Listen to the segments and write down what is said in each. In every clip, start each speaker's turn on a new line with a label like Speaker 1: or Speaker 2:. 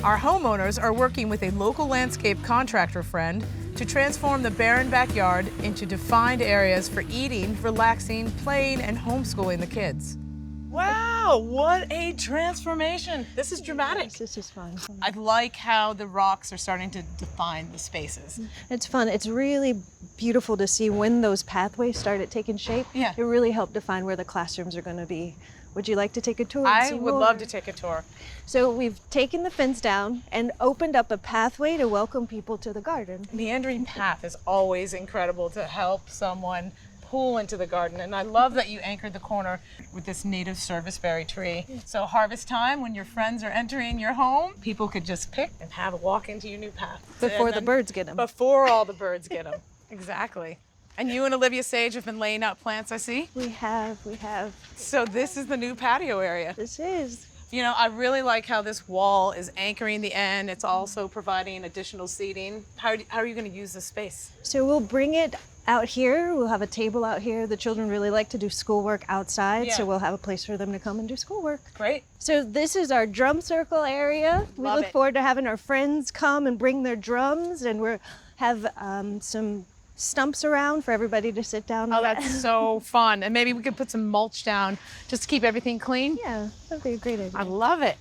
Speaker 1: Our homeowners are working with a local landscape contractor friend to transform the barren backyard into defined areas for eating, relaxing, playing, and homeschooling the kids. Wow, what a transformation. This is dramatic.
Speaker 2: Yes, this is fun.
Speaker 1: I like how the rocks are starting to define the spaces.
Speaker 2: It's fun. It's really beautiful to see when those pathways started taking shape.
Speaker 1: Yeah.
Speaker 2: It really helped define where the classrooms are going to be. Would you like to take a tour?
Speaker 1: I would love to take a tour.
Speaker 2: So we've taken the fence down and opened up a pathway to welcome people to the garden.
Speaker 1: Meandering path is always incredible to help someone pull into the garden, and I love that you anchored the corner with this native serviceberry tree. So harvest time, when your friends are entering your home, people could just pick and have a walk into your new path.
Speaker 2: Before the birds get them.
Speaker 1: Before all the birds get them. Exactly. And you and Olivia Sage have been laying out plants, I see?
Speaker 2: We have.
Speaker 1: So this is the new patio area.
Speaker 2: This is.
Speaker 1: You know, I really like how this wall is anchoring the end. It's also providing additional seating. How are you going to use this space?
Speaker 2: So we'll bring it out here. We'll have a table out here. The children really like to do schoolwork outside, so we'll have a place for them to come and do schoolwork.
Speaker 1: Great.
Speaker 2: So this is our drum circle area. We look forward to having our friends come and bring their drums, and we'll have some stumps around for everybody to sit down on.
Speaker 1: Oh, that's so fun. And maybe we could put some mulch down just to keep everything clean.
Speaker 2: Yeah, that'd be a great idea.
Speaker 1: I love it.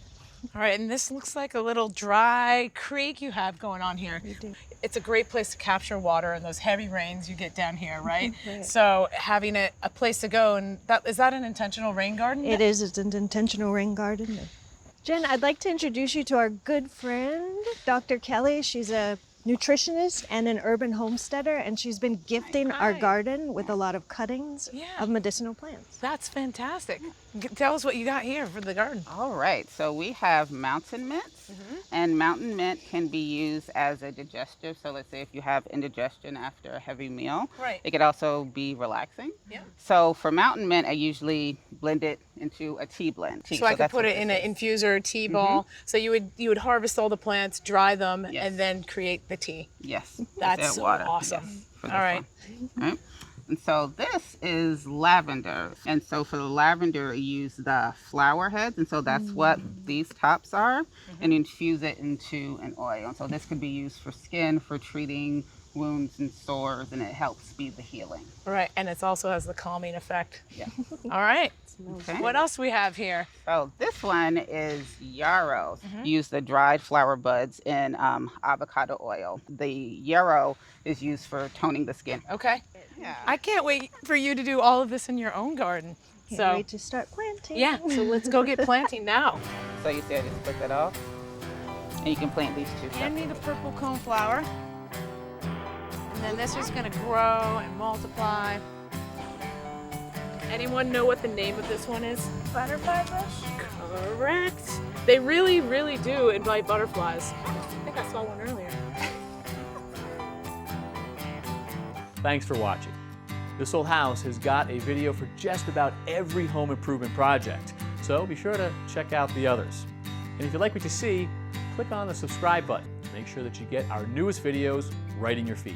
Speaker 1: All right, and this looks like a little dry creek you have going on here.
Speaker 2: We do.
Speaker 1: It's a great place to capture water in those heavy rains you get down here, right?
Speaker 2: Right.
Speaker 1: So having a place to go, and is that an intentional rain garden?
Speaker 2: It is. It's an intentional rain garden. Jen, I'd like to introduce you to our good friend, Dr. Kellie. She's a nutritionist and an urban homesteader, and she's been gifting our garden with a lot of cuttings of medicinal plants.
Speaker 1: That's fantastic. Tell us what you got here for the garden.
Speaker 3: All right, so we have mountain mints, and mountain mint can be used as a digestive. So let's say if you have indigestion after a heavy meal, it could also be relaxing.
Speaker 1: Yeah.
Speaker 3: So for mountain mint, I usually blend it into a tea blend.
Speaker 1: So I could put it in an infuser tea ball. So you would harvest all the plants, dry them, and then create the tea.
Speaker 3: Yes.
Speaker 1: That's so awesome.
Speaker 3: Yes,
Speaker 1: all right.
Speaker 3: All right. And so this is lavender. And so for the lavender, you use the flower heads. And so that's what these tops are, and infuse it into an oil. And so this could be used for skin, for treating wounds and sores, and it helps speed the healing.
Speaker 1: Right, and it also has the calming effect.
Speaker 3: Yeah.
Speaker 1: All right.
Speaker 3: Okay.
Speaker 1: What else we have here?
Speaker 3: So this one is yarrow. Use the dried flower buds in avocado oil. The yarrow is used for toning the skin.
Speaker 1: Okay.
Speaker 3: Yeah.
Speaker 1: I can't wait for you to do all of this in your own garden.
Speaker 2: Can't wait to start planting.
Speaker 1: Yeah, so let's go get planting now.
Speaker 3: So you see I just put that off, and you can plant these two.
Speaker 1: Hand me the purple coneflower. And then this is going to grow and multiply. Anyone know what the name of this one is?
Speaker 2: Butterfly bush?
Speaker 1: Correct. They really, really do invite butterflies. I think I saw one earlier.
Speaker 4: Thanks for watching. This Old House has got a video for just about every home improvement project, so be sure to check out the others. And if you like what you see, click on the subscribe button to make sure that you get our newest videos right in your feed.